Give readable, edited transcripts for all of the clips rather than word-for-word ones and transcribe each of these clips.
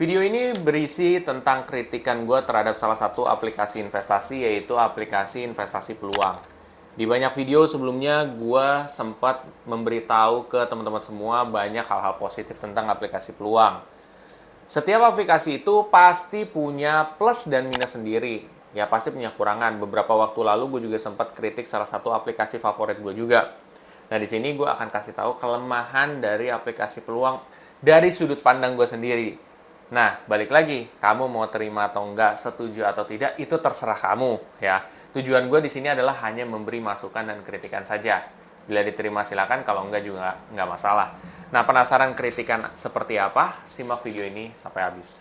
Video ini berisi tentang kritikan gue terhadap salah satu aplikasi investasi, yaitu aplikasi investasi peluang. Di banyak video sebelumnya, gue sempat memberitahu ke teman-teman semua banyak hal-hal positif tentang aplikasi peluang. Setiap aplikasi itu pasti punya plus dan minus sendiri. Ya, pasti punya kurangan. Beberapa waktu lalu gue juga sempat kritik salah satu aplikasi favorit gue juga. Nah, di sini gue akan kasih tahu kelemahan dari aplikasi peluang dari sudut pandang gue sendiri. Nah, balik lagi, kamu mau terima atau enggak, setuju atau tidak, itu terserah kamu, ya. Tujuan gue di sini adalah hanya memberi masukan dan kritikan saja. Bila diterima silakan, kalau enggak juga enggak masalah. Nah, penasaran kritikan seperti apa? Simak video ini sampai habis.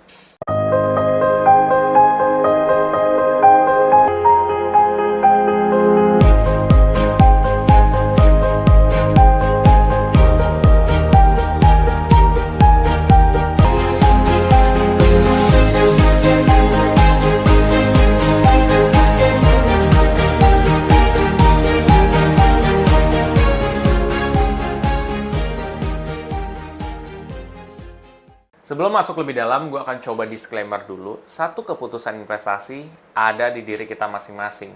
Sebelum masuk lebih dalam, gue akan coba disclaimer dulu. Satu, keputusan investasi ada di diri kita masing-masing.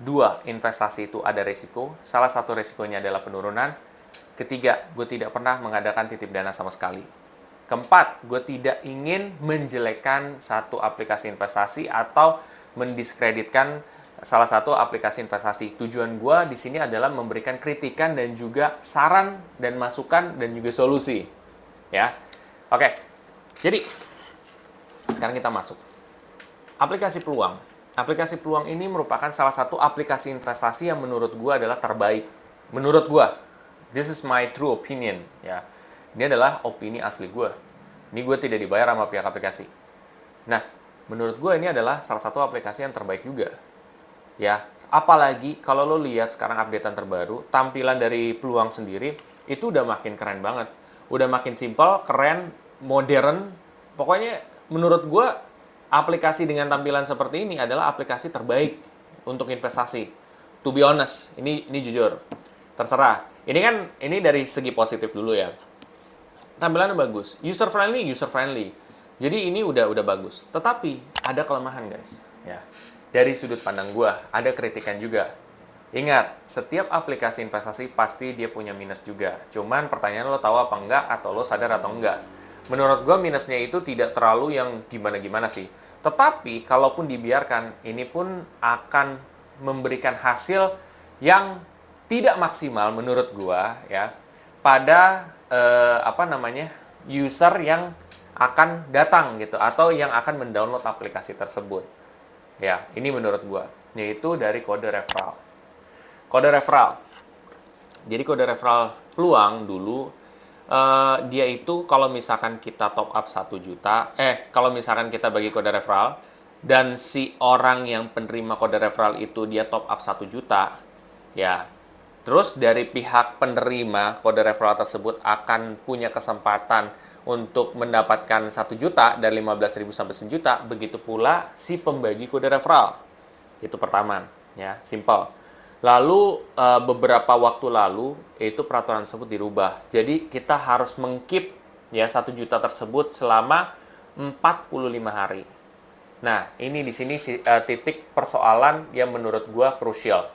Dua, investasi itu ada resiko. Salah satu resikonya adalah penurunan. Ketiga, gue tidak pernah mengadakan titip dana sama sekali. Keempat, gue tidak ingin menjelekkan satu aplikasi investasi atau mendiskreditkan salah satu aplikasi investasi. Tujuan gue di sini adalah memberikan kritikan dan juga saran dan masukan dan juga solusi. Ya, oke. Jadi, sekarang kita masuk. Aplikasi peluang. Aplikasi peluang ini merupakan salah satu aplikasi investasi yang menurut gue adalah terbaik. Menurut gue, this is my true opinion. Ya, ini adalah opini asli gue. Ini gue tidak dibayar sama pihak aplikasi. Nah, menurut gue ini adalah salah satu aplikasi yang terbaik juga. Ya, apalagi kalau lo lihat sekarang updatean terbaru, tampilan dari peluang sendiri itu udah makin keren banget. Udah makin simple, keren, modern. Pokoknya menurut gue aplikasi dengan tampilan seperti ini adalah aplikasi terbaik untuk investasi. To be honest, ini jujur. Terserah. Ini dari segi positif dulu ya. Tampilannya bagus, user friendly. Jadi ini udah bagus. Tetapi ada kelemahan, guys, ya. Dari sudut pandang gue, ada kritikan juga. Ingat, setiap aplikasi investasi pasti dia punya minus juga. Cuman pertanyaan lo tahu apa enggak, atau lo sadar atau enggak. Menurut gue minusnya itu tidak terlalu yang gimana-gimana sih. Tetapi kalaupun dibiarkan, ini pun akan memberikan hasil yang tidak maksimal menurut gue ya pada user yang akan datang gitu atau yang akan mendownload aplikasi tersebut. Ya, ini menurut gue, yaitu dari kode referral. Kode referral. Jadi kode referral peluang dulu dia itu kalau misalkan kita top up 1 juta, kalau misalkan kita bagi kode referral dan si orang yang penerima kode referral itu dia top up 1 juta, ya. Terus dari pihak penerima kode referral tersebut akan punya kesempatan untuk mendapatkan 1 juta dari 15.000 sampai 1 juta, begitu pula si pembagi kode referral. Itu pertama, ya, simple. Lalu beberapa waktu lalu itu peraturan tersebut dirubah. Jadi kita harus mengkeep ya 1 juta tersebut selama 45 hari. Nah, ini di sini titik persoalan yang menurut gua krusial.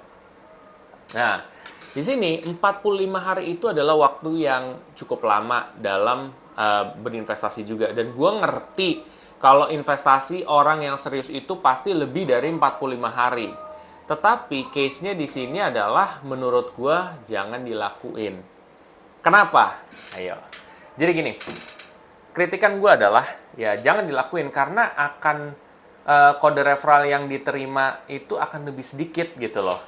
Nah, di sini 45 hari itu adalah waktu yang cukup lama dalam berinvestasi juga, dan gua ngerti kalau investasi orang yang serius itu pasti lebih dari 45 hari. Tetapi case-nya di sini adalah menurut gue jangan dilakuin. Kenapa? Ayo. Jadi gini, kritikan gue adalah ya jangan dilakuin karena akan kode referral yang diterima itu akan lebih sedikit gitu loh.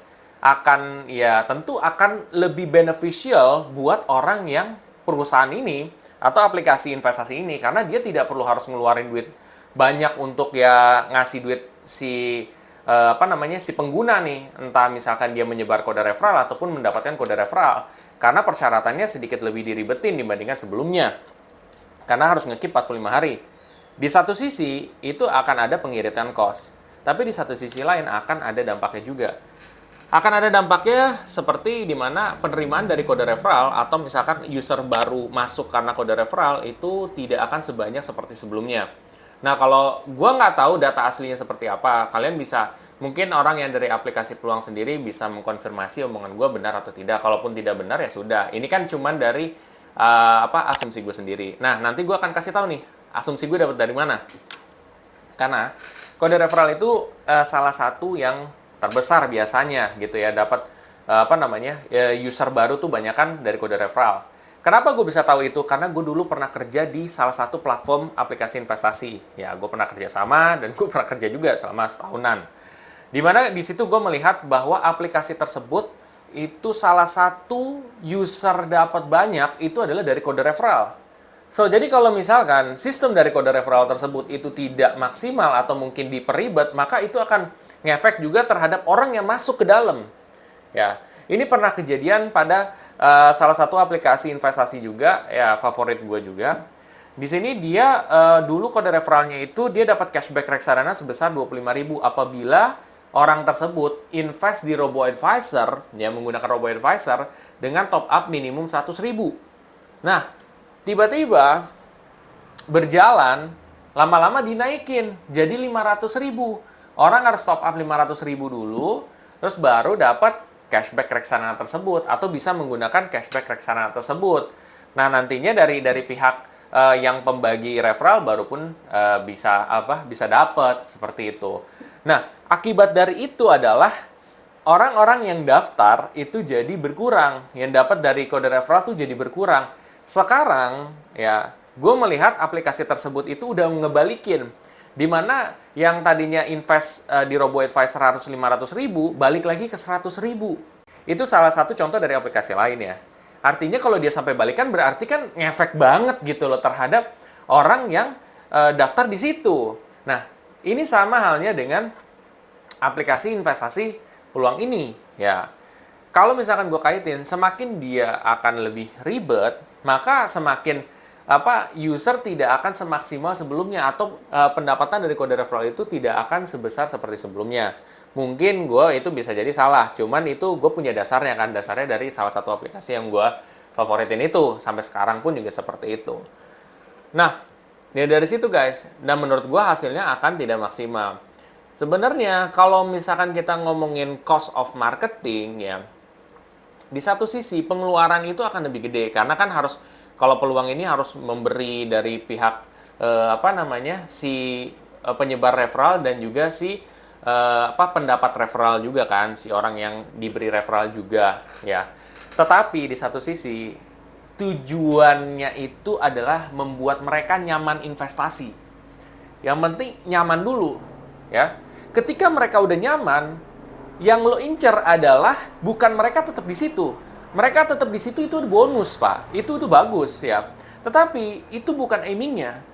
Tentu akan lebih beneficial buat orang yang perusahaan ini atau aplikasi investasi ini karena dia tidak perlu harus ngeluarin duit banyak untuk ya ngasih duit si pengguna nih, entah misalkan dia menyebar kode referral ataupun mendapatkan kode referral, karena persyaratannya sedikit lebih diribetin dibandingkan sebelumnya karena harus nge-keep 45 hari. Di satu sisi itu akan ada pengiritan cost, tapi di satu sisi lain akan ada dampaknya juga. Akan ada dampaknya seperti di mana penerimaan dari kode referral atau misalkan user baru masuk karena kode referral itu tidak akan sebanyak seperti sebelumnya. Nah, kalau gue nggak tahu data aslinya seperti apa, kalian bisa, mungkin orang yang dari aplikasi Peluang sendiri bisa mengkonfirmasi omongan gue benar atau tidak. Kalaupun tidak benar ya sudah. Ini kan cuman dari asumsi gue sendiri. Nah, nanti gue akan kasih tahu nih, asumsi gue dapat dari mana. Karena kode referral itu salah satu yang terbesar biasanya gitu ya, dapat user baru tuh banyak kan dari kode referral. Kenapa gue bisa tahu itu? Karena gue dulu pernah kerja di salah satu platform aplikasi investasi. Ya, gue pernah kerja sama dan gue pernah kerja juga selama setahunan. Dimana di situ gue melihat bahwa aplikasi tersebut itu salah satu user dapat banyak itu adalah dari kode referral. So, jadi kalau misalkan sistem dari kode referral tersebut itu tidak maksimal atau mungkin diperibet, maka itu akan ngefek juga terhadap orang yang masuk ke dalam. Ya, ini pernah kejadian pada salah satu aplikasi investasi juga, ya favorit gue juga. Di sini dia dulu kode referralnya itu dia dapat cashback reksadana sebesar 25.000 apabila orang tersebut invest di robo-advisor, ya menggunakan robo-advisor dengan top up minimum 100.000. Nah, tiba-tiba berjalan, lama-lama dinaikin jadi 500.000. Orang harus top up 500.000 dulu, terus baru dapat cashback reksadana tersebut atau bisa menggunakan cashback reksadana tersebut. Nah, nantinya dari pihak yang pembagi referral baru pun bisa dapat seperti itu. Nah, akibat dari itu adalah orang-orang yang daftar itu jadi berkurang, yang dapat dari kode referral tuh jadi berkurang. Sekarang ya, gue melihat aplikasi tersebut itu udah ngebalikin, dimana yang tadinya invest di robo-advisor harus 500.000, balik lagi ke 100.000. Itu salah satu contoh dari aplikasi lain ya. Artinya kalau dia sampai balikan berarti kan ngefek banget gitu loh terhadap orang yang daftar di situ. Nah, ini sama halnya dengan aplikasi investasi peluang ini ya. Kalau misalkan gue kaitin, semakin dia akan lebih ribet, maka semakin user tidak akan semaksimal sebelumnya atau pendapatan dari kode referral itu tidak akan sebesar seperti sebelumnya. Mungkin gue itu bisa jadi salah, cuman itu gue punya dasarnya kan, dasarnya dari salah satu aplikasi yang gue favoritin itu, sampai sekarang pun juga seperti itu. Nah, ya dari situ guys, dan menurut gue hasilnya akan tidak maksimal. Sebenarnya kalau misalkan kita ngomongin cost of marketing ya, di satu sisi pengeluaran itu akan lebih gede karena kan harus, kalau peluang ini harus memberi dari pihak penyebar referral dan juga pendapat referral juga kan, si orang yang diberi referral juga ya. Tetapi di satu sisi tujuannya itu adalah membuat mereka nyaman investasi. Yang penting nyaman dulu ya. Ketika mereka udah nyaman, yang lo incer adalah bukan mereka tetap di situ. Mereka tetap di situ itu bonus, Pak. Itu bagus ya. Tetapi itu bukan aimingnya.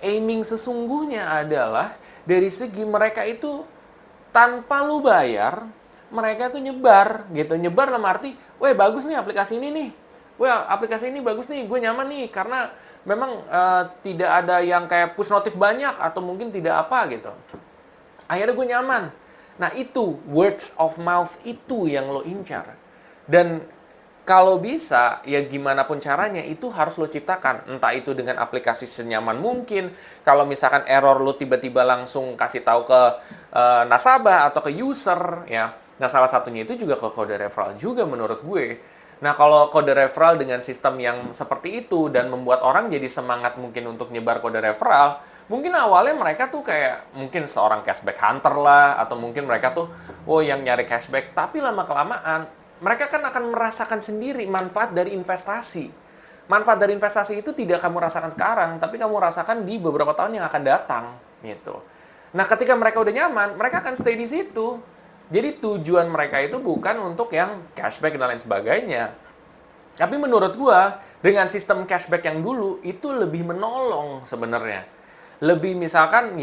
Aiming sesungguhnya adalah dari segi mereka itu tanpa lo bayar, mereka tuh nyebar gitu. Nyebar dalam arti, weh bagus nih aplikasi ini nih. Weh aplikasi ini bagus nih, gue nyaman nih karena memang tidak ada yang kayak push notif banyak atau mungkin tidak apa gitu. Akhirnya gue nyaman. Nah itu, words of mouth itu yang lo incar. Dan kalau bisa, ya gimana pun caranya, itu harus lo ciptakan. Entah itu dengan aplikasi senyaman mungkin. Kalau misalkan error lo tiba-tiba langsung kasih tahu ke nasabah atau ke user. Ya. Nah salah satunya itu juga ke kode referral juga menurut gue. Nah kalau kode referral dengan sistem yang seperti itu dan membuat orang jadi semangat mungkin untuk nyebar kode referral, mungkin awalnya mereka tuh kayak mungkin seorang cashback hunter lah, atau mungkin mereka tuh yang nyari cashback, tapi lama-kelamaan mereka kan akan merasakan sendiri manfaat dari investasi. Manfaat dari investasi itu tidak kamu rasakan sekarang, tapi kamu rasakan di beberapa tahun yang akan datang gitu. Nah ketika mereka udah nyaman, mereka akan stay di situ. Jadi tujuan mereka itu bukan untuk yang cashback dan lain sebagainya. Tapi menurut gua, dengan sistem cashback yang dulu, itu lebih menolong sebenarnya. Lebih misalkan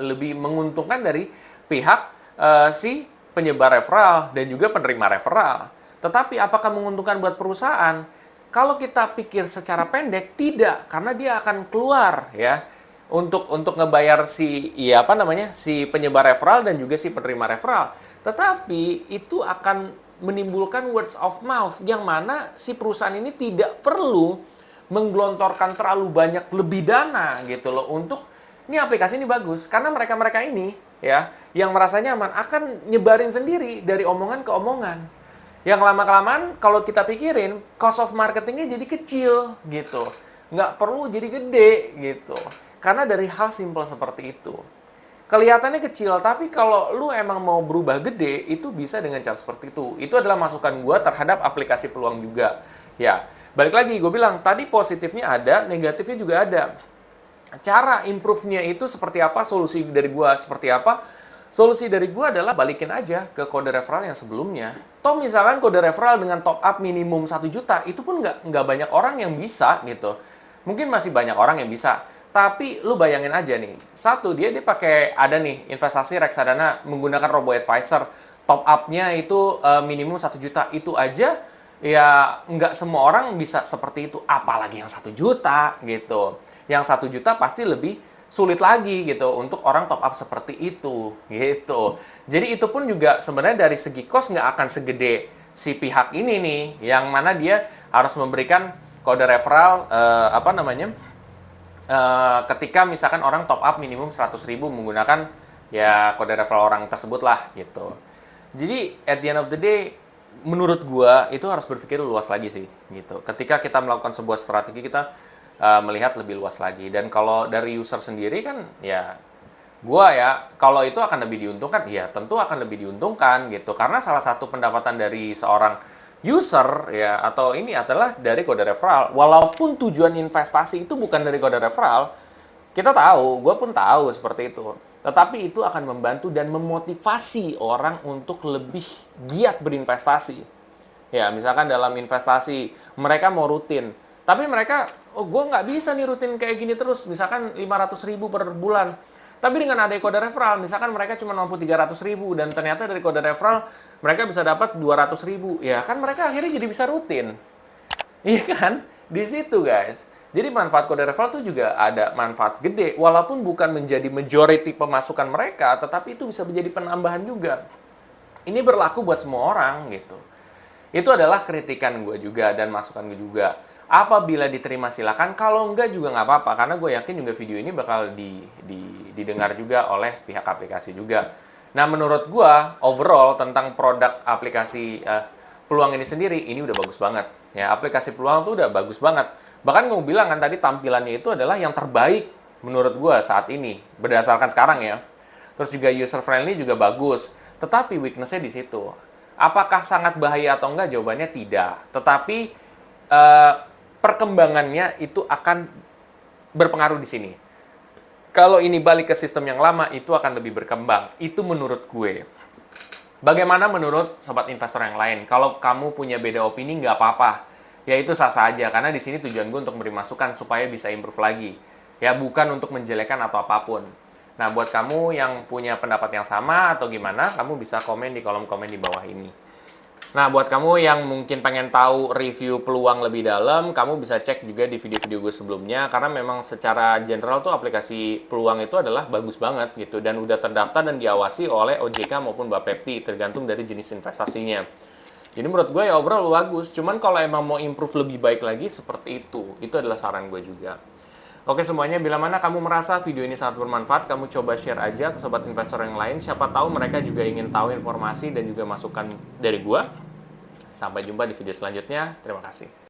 lebih menguntungkan dari pihak si penyebar referral dan juga penerima referral. Tetapi apakah menguntungkan buat perusahaan? Kalau kita pikir secara pendek, tidak, karena dia akan keluar ya untuk ngebayar si penyebar referral dan juga si penerima referral. Tetapi itu akan menimbulkan words of mouth yang mana si perusahaan ini tidak perlu menggelontorkan terlalu banyak lebih dana gitu loh untuk ini aplikasi ini bagus karena mereka-mereka ini ya yang merasa nyaman akan nyebarin sendiri dari omongan ke omongan. Yang lama-kelamaan kalau kita pikirin cost of marketingnya jadi kecil gitu, nggak perlu jadi gede gitu. Karena dari hal simple seperti itu. Kelihatannya kecil, tapi kalau lu emang mau berubah gede, itu bisa dengan cara seperti itu. Itu adalah masukan gua terhadap aplikasi peluang juga. Ya, balik lagi, gue bilang, tadi positifnya ada, negatifnya juga ada. Cara improve-nya itu seperti apa, solusi dari gua seperti apa, solusi dari gua adalah balikin aja ke kode referral yang sebelumnya. Toh misalkan kode referral dengan top up minimum 1 juta, itu pun nggak banyak orang yang bisa gitu. Mungkin masih banyak orang yang bisa. Tapi lu bayangin aja nih, satu dia pakai ada nih investasi reksadana menggunakan robo advisor, top up-nya itu minimum 1 juta, itu aja ya nggak semua orang bisa seperti itu, apalagi yang 1 juta gitu. Yang 1 juta pasti lebih sulit lagi gitu untuk orang top up seperti itu gitu. Jadi itu pun juga sebenarnya dari segi cost nggak akan segede si pihak ini nih, yang mana dia harus memberikan kode referral ketika misalkan orang top up minimum 100.000 menggunakan ya kode referral orang tersebut lah gitu. Jadi at the end of the day menurut gua itu harus berpikir luas lagi sih gitu. Ketika kita melakukan sebuah strategi kita melihat lebih luas lagi, dan kalau dari user sendiri kan ya gua ya kalau itu akan lebih diuntungkan, ya tentu akan lebih diuntungkan gitu, karena salah satu pendapatan dari seorang user ya atau ini adalah dari kode referral. Walaupun tujuan investasi itu bukan dari kode referral, kita tahu, gue pun tahu seperti itu. Tetapi itu akan membantu dan memotivasi orang untuk lebih giat berinvestasi. Ya, misalkan dalam investasi mereka mau rutin, tapi mereka, oh gue nggak bisa nih rutin kayak gini terus, misalkan 500.000 per bulan. Tapi dengan ada kode referral, misalkan mereka cuma mampu 300.000 dan ternyata dari kode referral mereka bisa dapat 200.000, ya kan mereka akhirnya jadi bisa rutin. Iya kan? Di situ guys. Jadi manfaat kode referral itu juga ada manfaat gede, walaupun bukan menjadi majority pemasukan mereka, tetapi itu bisa menjadi penambahan juga. Ini berlaku buat semua orang gitu. Itu adalah kritikan gue juga dan masukan gue juga. Apabila diterima silakan, kalau enggak juga nggak apa-apa, karena gue yakin juga video ini bakal didengar juga oleh pihak aplikasi juga. Nah, menurut gue overall tentang produk aplikasi peluang ini sendiri, ini udah bagus banget. Ya, aplikasi peluang tuh udah bagus banget. Bahkan gue bilang kan tadi tampilannya itu adalah yang terbaik menurut gue saat ini, berdasarkan sekarang ya. Terus juga user friendly juga bagus. Tetapi weakness-nya di situ. Apakah sangat bahaya atau enggak? Jawabannya tidak. Tetapi perkembangannya itu akan berpengaruh di sini. Kalau ini balik ke sistem yang lama, itu akan lebih berkembang. Itu menurut gue. Bagaimana menurut sobat investor yang lain? Kalau kamu punya beda opini, nggak apa-apa. Ya itu sah-sah aja, karena di sini tujuan gue untuk memberi masukan supaya bisa improve lagi. Ya bukan untuk menjelekkan atau apapun. Nah, buat kamu yang punya pendapat yang sama atau gimana, kamu bisa komen di kolom komen di bawah ini. Nah, buat kamu yang mungkin pengen tahu review peluang lebih dalam, kamu bisa cek juga di video-video gue sebelumnya, karena memang secara general tuh aplikasi peluang itu adalah bagus banget gitu, dan udah terdaftar dan diawasi oleh OJK maupun Bapepti, tergantung dari jenis investasinya. Jadi menurut gue ya overall bagus, cuman kalau emang mau improve lebih baik lagi seperti itu adalah saran gue juga. Oke semuanya, bila mana kamu merasa video ini sangat bermanfaat, kamu coba share aja ke sobat investor yang lain. Siapa tahu mereka juga ingin tahu informasi dan juga masukan dari gua. Sampai jumpa di video selanjutnya. Terima kasih.